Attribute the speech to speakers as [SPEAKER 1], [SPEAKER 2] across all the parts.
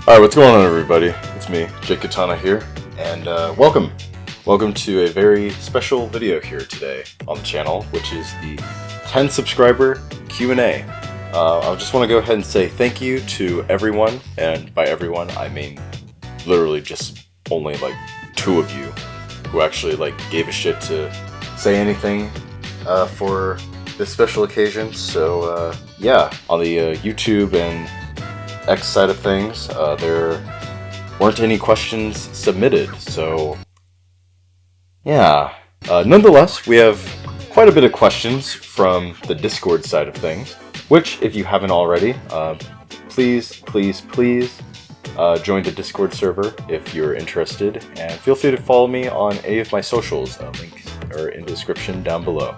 [SPEAKER 1] Alright, what's going on, everybody? It's me, Jake Katana here, and welcome to a very special video here today on the channel, which is the 10 subscriber Q&A. I just want to go ahead and say thank you to everyone, and by everyone I mean literally just only like 2 of you who actually gave a shit to say anything for this special occasion. So yeah, on the YouTube and X side of things, there weren't any questions submitted, so yeah. Nonetheless, we have quite a bit of questions from the Discord side of things, which, if you haven't already, please join the Discord server if you're interested, and feel free to follow me on any of my socials. Links are in the description down below.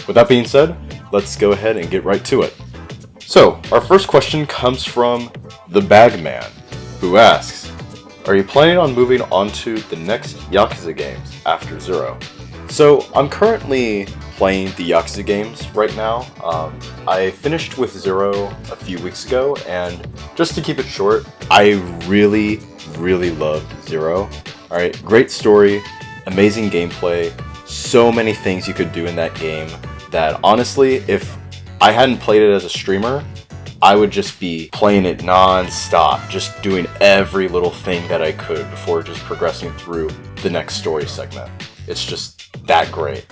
[SPEAKER 1] With that being said, let's go ahead and get right to it. So, our first question comes from the Bagman, who asks, are you planning on moving on to the next Yakuza games after Zero? So, I'm currently playing the Yakuza games right now. I finished with Zero a few weeks ago, and just to keep it short, I really loved Zero. Alright, great story, amazing gameplay, so many things you could do in that game that honestly, if I hadn't played it as a streamer, I would just be playing it non-stop, just doing every little thing that I could before just progressing through the next story segment. It's just that great.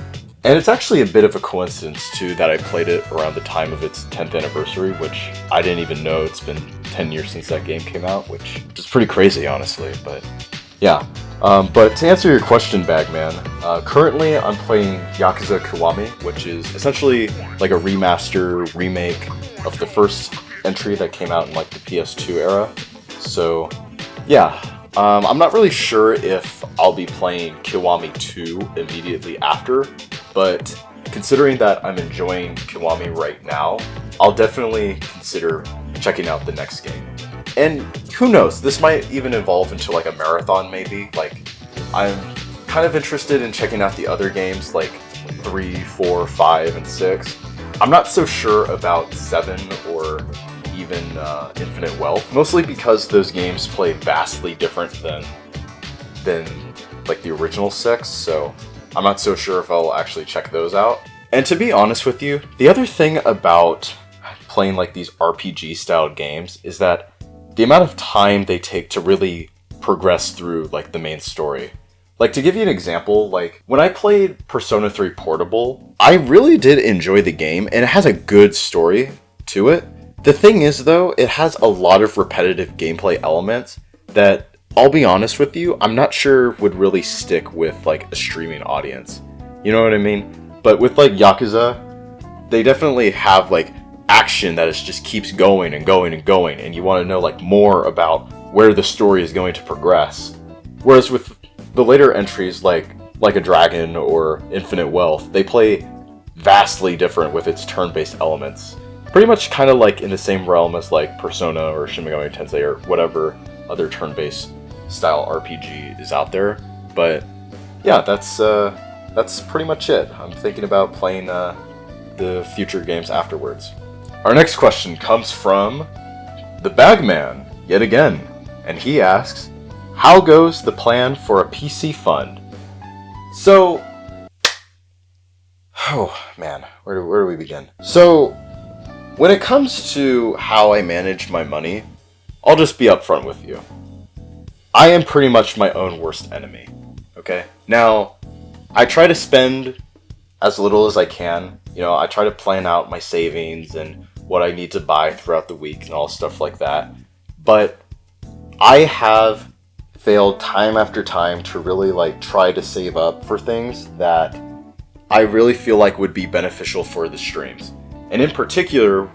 [SPEAKER 1] And it's actually a bit of a coincidence, too, that I played it around the time of its 10th anniversary, which I didn't even know it's been 10 years since that game came out, which is pretty crazy, honestly, but yeah. But to answer your question, Bagman, currently I'm playing Yakuza Kiwami, which is essentially like a remaster, remake of the first entry that came out in the PS2 era. So, yeah. I'm not really sure if I'll be playing Kiwami 2 immediately after, but considering that I'm enjoying Kiwami right now, I'll definitely consider checking out the next game. And who knows, this might even evolve into a marathon maybe. I'm kind of interested in checking out the other games 3, 4, 5, and 6. I'm not so sure about 7 or even Infinite Wealth, mostly because those games play vastly different than the original 6, so I'm not so sure if I'll actually check those out. And to be honest with you, the other thing about playing these RPG styled games is that the amount of time they take to really progress through the main story. To give you an example, when I played Persona 3 Portable, I really did enjoy the game, and it has a good story to it. The thing is, though, it has a lot of repetitive gameplay elements that, I'll be honest with you, I'm not sure would really stick with a streaming audience. You know what I mean? But with Yakuza, they definitely have action that just keeps going and going and going, and you want to know more about where the story is going to progress. Whereas with the later entries like a Dragon or Infinite Wealth, they play vastly different with its turn-based elements. Pretty much kind of in the same realm as Persona or Shin Megami Tensei or whatever other turn-based style RPG is out there. But yeah, that's pretty much it. I'm thinking about playing the future games afterwards. Our next question comes from the Bagman, yet again, and he asks, how goes the plan for a PC fund? So, oh man, where do we begin? So, when it comes to how I manage my money, I'll just be upfront with you. I am pretty much my own worst enemy, okay? Now, I try to spend as little as I can. I try to plan out my savings and what I need to buy throughout the week and all stuff like that. But I have failed time after time to really try to save up for things that I really feel would be beneficial for the streams. And in particular,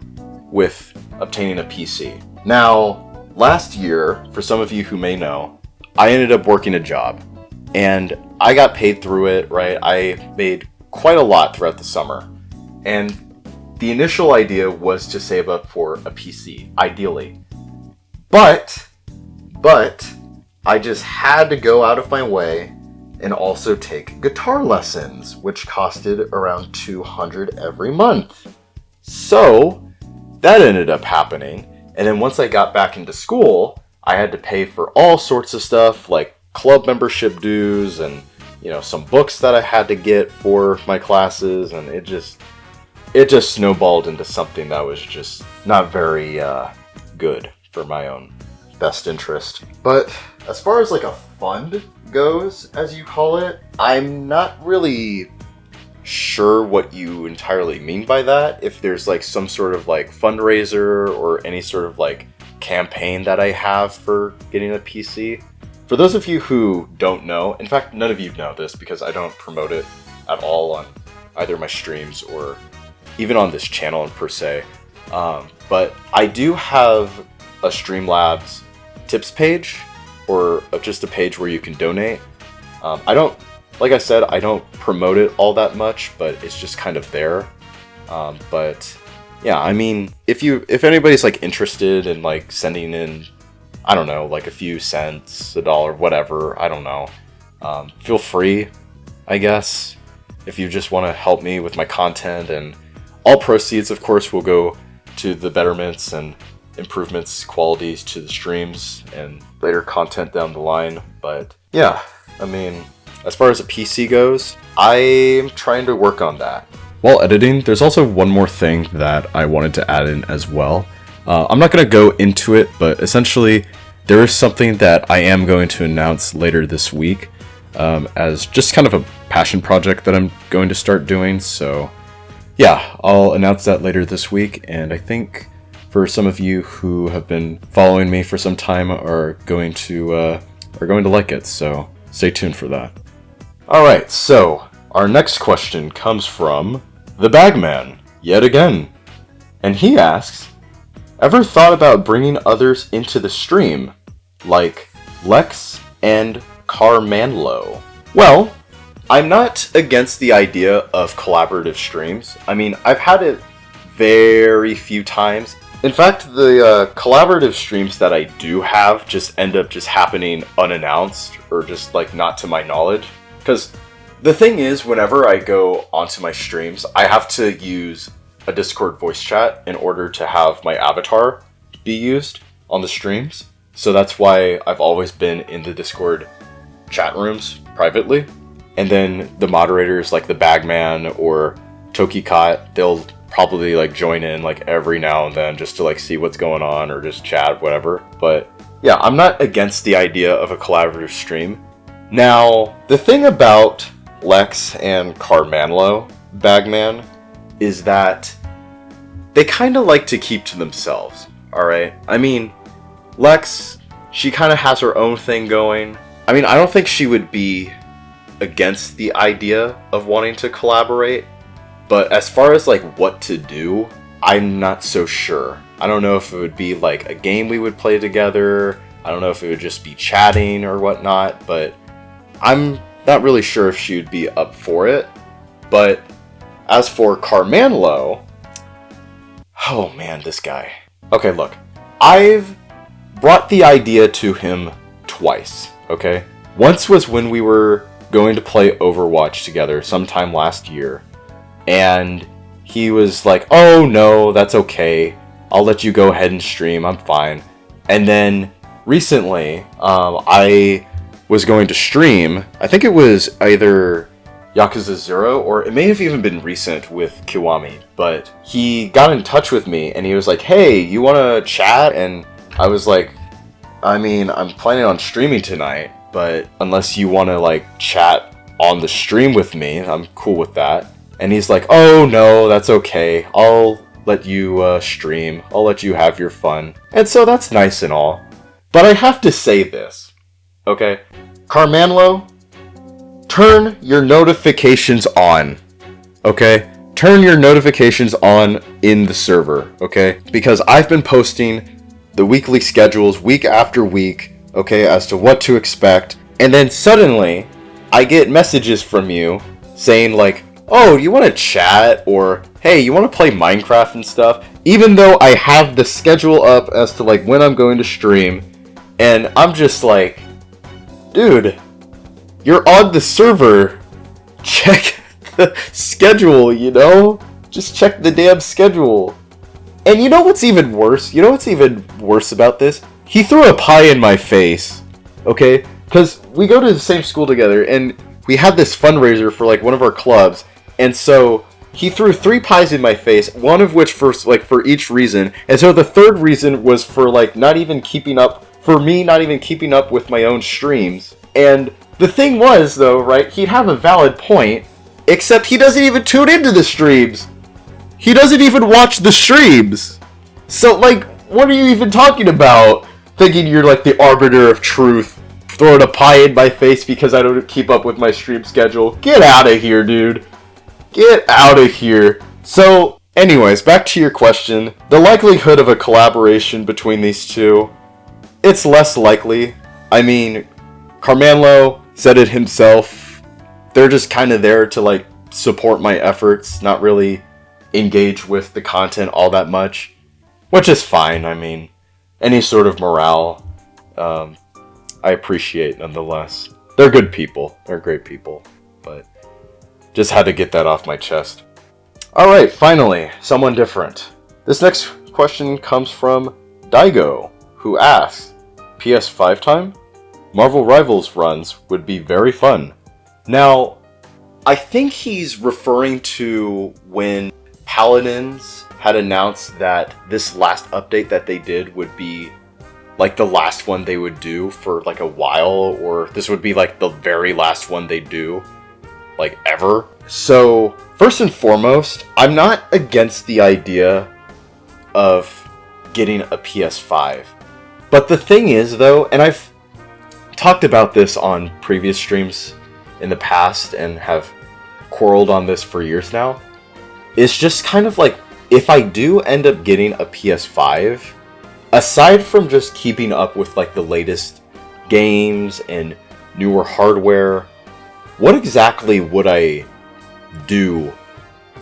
[SPEAKER 1] with obtaining a PC. Now, last year, for some of you who may know, I ended up working a job. And I got paid through it, right? I made quite a lot throughout the summer. And the initial idea was to save up for a PC, ideally. But I just had to go out of my way and also take guitar lessons, which costed around $200 every month. So that ended up happening. And then once I got back into school, I had to pay for all sorts of stuff, like club membership dues and, some books that I had to get for my classes, and it just snowballed into something that was just not very good for my own best interest. But as far as like a fund goes, as you call it, I'm not really sure what you entirely mean by that. If there's like some sort of like fundraiser or any sort of like campaign that I have for getting a PC. For those of you who don't know, in fact, none of you know this because I don't promote it at all on either my streams or even on this channel per se. But I do have a Streamlabs tips page, or just a page where you can donate. Like I said, I don't promote it all that much, but it's just kind of there. But yeah, I mean, if anybody's like interested in like sending in, I don't know, like a few cents, $1, whatever, I don't know. Feel free, I guess, if you just want to help me with my content, and all proceeds, of course, will go to the betterments and improvements, qualities to the streams and later content down the line. But yeah, I mean, as far as a PC goes, I'm trying to work on that. While editing, there's also one more thing that I wanted to add in as well. I'm not going to go into it, but essentially there is something that I am going to announce later this week as just kind of a passion project that I'm going to start doing. So yeah, I'll announce that later this week, and I think for some of you who have been following me for some time are going to like it, so stay tuned for that. Alright, so our next question comes from the Bagman, yet again. And he asks, ever thought about bringing others into the stream, like Lex and Carmanlo? Well, I'm not against the idea of collaborative streams. I mean, I've had it very few times. In fact, the collaborative streams that I do have just end up just happening unannounced, or just like not to my knowledge. Because the thing is, whenever I go onto my streams, I have to use a Discord voice chat in order to have my avatar be used on the streams. So that's why I've always been in the Discord chat rooms privately. And then the moderators like the Bagman or Tokikot, they'll probably like join in like every now and then just to like see what's going on or just chat, whatever. But yeah, I'm not against the idea of a collaborative stream. Now, the thing about Lex and Carmanlo, Bagman, is that they kind of like to keep to themselves, alright? I mean, Lex, she kind of has her own thing going. I mean, I don't think she would be against the idea of wanting to collaborate, but as far as like what to do, I'm not so sure. I don't know if it would be like a game we would play together. I don't know if it would just be chatting or whatnot, but I'm not really sure if she would be up for it. But as for Carmanlo, oh man, this guy. Okay, look, I've brought the idea to him twice, okay? Once was when we were going to play Overwatch together sometime last year, and he was like, oh no, that's okay, I'll let you go ahead and stream, I'm fine. And then recently, I was going to stream, I think it was either Yakuza 0, or it may have even been recent with Kiwami, but he got in touch with me and he was like, hey, you wanna chat? And I was like, I mean, I'm planning on streaming tonight, but unless you wanna like chat on the stream with me, I'm cool with that. And he's like, oh no, that's okay, I'll let you stream, I'll let you have your fun. And so that's nice and all, but I have to say this, okay? Carmanlo, turn your notifications on, okay? Turn your notifications on in the server, okay? Because I've been posting the weekly schedules week after week, okay, as to what to expect, and then suddenly I get messages from you saying like, oh, you want to chat? Or, hey, you want to play Minecraft and stuff? Even though I have the schedule up as to like when I'm going to stream, and I'm just like, dude, you're on the server. Check the schedule, you know? Just check the damn schedule. And you know what's even worse? You know what's even worse about this? he threw a pie in my face, okay? Because we go to the same school together, and we had this fundraiser for, like, one of our clubs, and so he threw 3 pies in my face, one of which for each reason, and so the third reason was for, like, not even keeping up with my own streams. And the thing was, though, right, he'd have a valid point, except he doesn't even tune into the streams. He doesn't even watch the streams. So, like, what are you even talking about? Thinking you're, like, the arbiter of truth, throwing a pie in my face because I don't keep up with my stream schedule. Get out of here, dude. Get out of here. So, anyways, back to your question. The likelihood of a collaboration between these two, it's less likely. I mean, Carmanlo said it himself. They're just kind of there to, like, support my efforts, not really engage with the content all that much, which is fine. I mean, any sort of morale, I appreciate nonetheless. They're good people. They're great people, but just had to get that off my chest. Alright, finally, someone different. This next question comes from Daigo, who asks, PS5 time? Marvel Rivals runs would be very fun. Now, I think he's referring to when Paladins had announced that this last update that they did would be like the last one they would do for like a while, or this would be like the very last one they do, like ever. So, first and foremost, I'm not against the idea of getting a PS5. But the thing is, though, and I've talked about this on previous streams in the past and have quarreled on this for years now, it's just kind of like, if I do end up getting a PS5, aside from just keeping up with like the latest games and newer hardware, what exactly would I do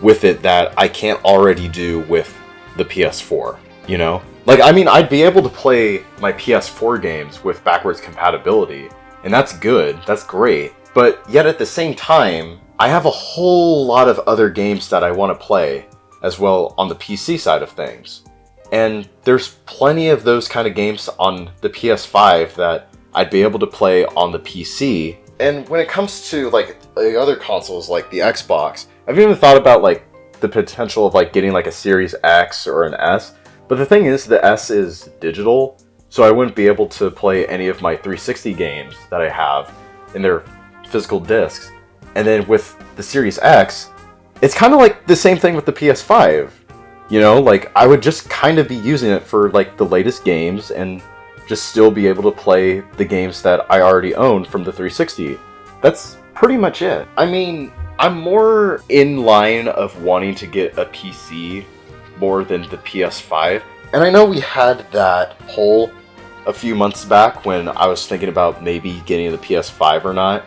[SPEAKER 1] with it that I can't already do with the PS4, you know? Like, I mean, I'd be able to play my PS4 games with backwards compatibility, and that's good, that's great, but yet at the same time, I have a whole lot of other games that I want to play as well on the PC side of things. And there's plenty of those kind of games on the PS5 that I'd be able to play on the PC. And when it comes to like the other consoles like the Xbox, I've even thought about like the potential of like getting like a Series X or an S. But the thing is, the S is digital, so I wouldn't be able to play any of my 360 games that I have in their physical discs. And then with the Series X, it's kind of like the same thing with the PS5. You know, like I would just kind of be using it for like the latest games and just still be able to play the games that I already own from the 360. That's pretty much it. I mean, I'm more in line of wanting to get a PC more than the PS5. And I know we had that poll a few months back when I was thinking about maybe getting the PS5 or not,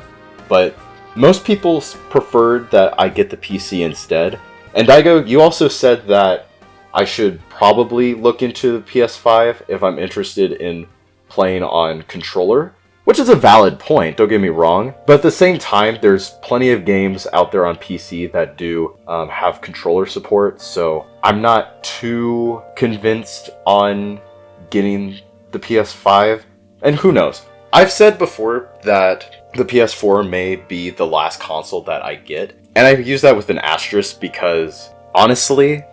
[SPEAKER 1] but most people preferred that I get the PC instead. And Daigo, you also said that I should probably look into the PS5 if I'm interested in playing on controller, which is a valid point, don't get me wrong. But at the same time, there's plenty of games out there on PC that do have controller support, so I'm not too convinced on getting the PS5. And who knows? I've said before that the PS4 may be the last console that I get, and I use that with an asterisk because, honestly,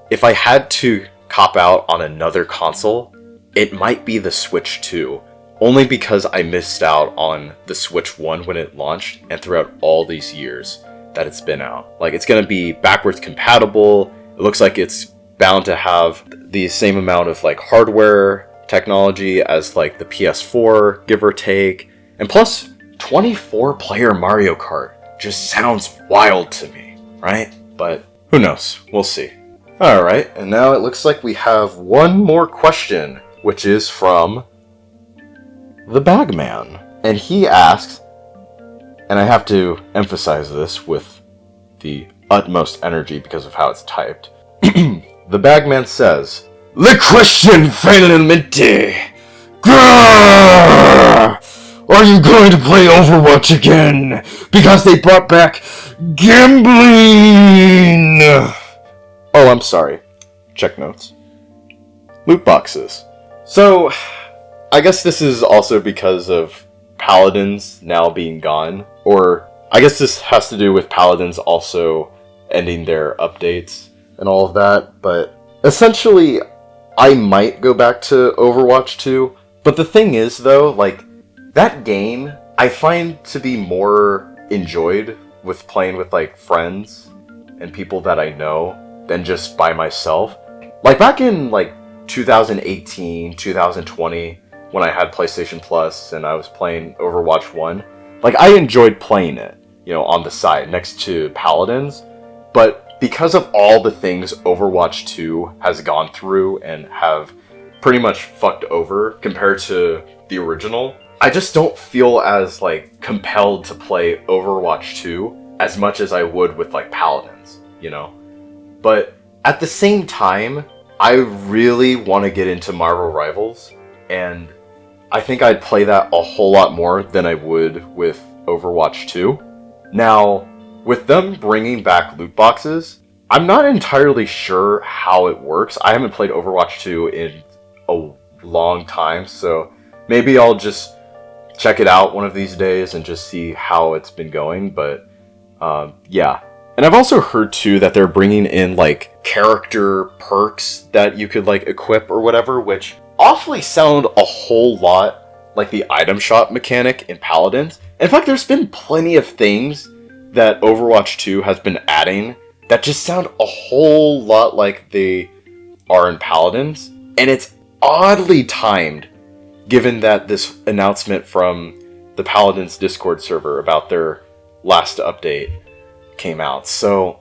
[SPEAKER 1] if I had to cop out on another console, it might be the Switch 2. Only because I missed out on the Switch 1 when it launched, and throughout all these years that it's been out. Like, it's gonna be backwards compatible, it looks like it's bound to have the same amount of, like, hardware technology as, like, the PS4, give or take. And plus, 24-player Mario Kart just sounds wild to me, right? But who knows? We'll see. Alright, and now it looks like we have one more question, which is from the Bagman. And he asks, and I have to emphasize this with the utmost energy because of how it's typed. The Bagman says, "The question finalmente! Grrr! Are you going to play Overwatch again? Because they brought back gambling!" Oh, I'm sorry. Check notes. Loot boxes. So, I guess this is also because of Paladins now being gone, or I guess this has to do with Paladins also ending their updates and all of that, but essentially I might go back to Overwatch 2, but the thing is though, like, that game I find to be more enjoyed with playing with like friends and people that I know than just by myself. Like back in like 2018, 2020, when I had PlayStation Plus and I was playing Overwatch 1, like I enjoyed playing it, you know, on the side next to Paladins, but because of all the things Overwatch 2 has gone through and have pretty much fucked over compared to the original, I just don't feel as like compelled to play Overwatch 2 as much as I would with like Paladins, you know? But at the same time, I really want to get into Marvel Rivals, and I think I'd play that a whole lot more than I would with Overwatch 2. Now, with them bringing back loot boxes, I'm not entirely sure how it works. I haven't played Overwatch 2 in a long time, so maybe I'll just check it out one of these days and just see how it's been going, but yeah. And I've also heard too that they're bringing in like character perks that you could like equip or whatever, which awfully sound a whole lot like the item shop mechanic in Paladins. In fact, there's been plenty of things that Overwatch 2 has been adding that just sound a whole lot like they are in Paladins, and it's oddly timed given that this announcement from the Paladins Discord server about their last update came out. So,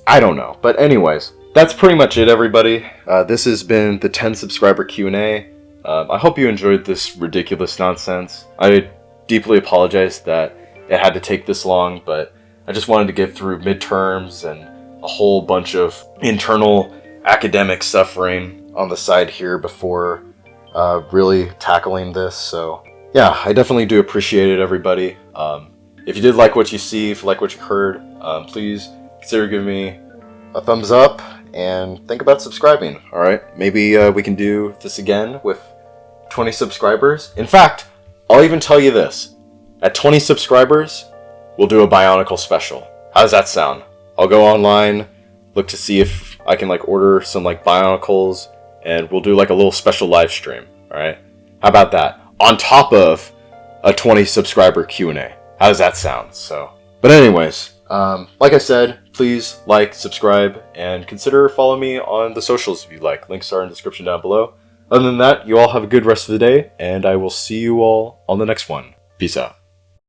[SPEAKER 1] I don't know. But anyways, that's pretty much it, everybody. This has been the 10 subscriber Q&A. I hope you enjoyed this ridiculous nonsense. I deeply apologize that it had to take this long, but I just wanted to get through midterms and a whole bunch of internal academic suffering on the side here before really tackling this. So yeah, I definitely do appreciate it, everybody. If you did like what you see, if you like what you heard, please consider giving me a thumbs up and think about subscribing. All right, maybe we can do this again with 20 subscribers. In fact, I'll even tell you this: at 20 subscribers, we'll do a Bionicle special. How does that sound? I'll go online, look to see if I can like order some like Bionicles, and we'll do like a little special live stream. All right, how about that? On top of a 20 subscriber Q&A. How does that sound? So, but anyways, like I said, please like, subscribe, and consider following me on the socials if you like. Links are in the description down below. Other than that, you all have a good rest of the day, and I will see you all on the next one. Peace out.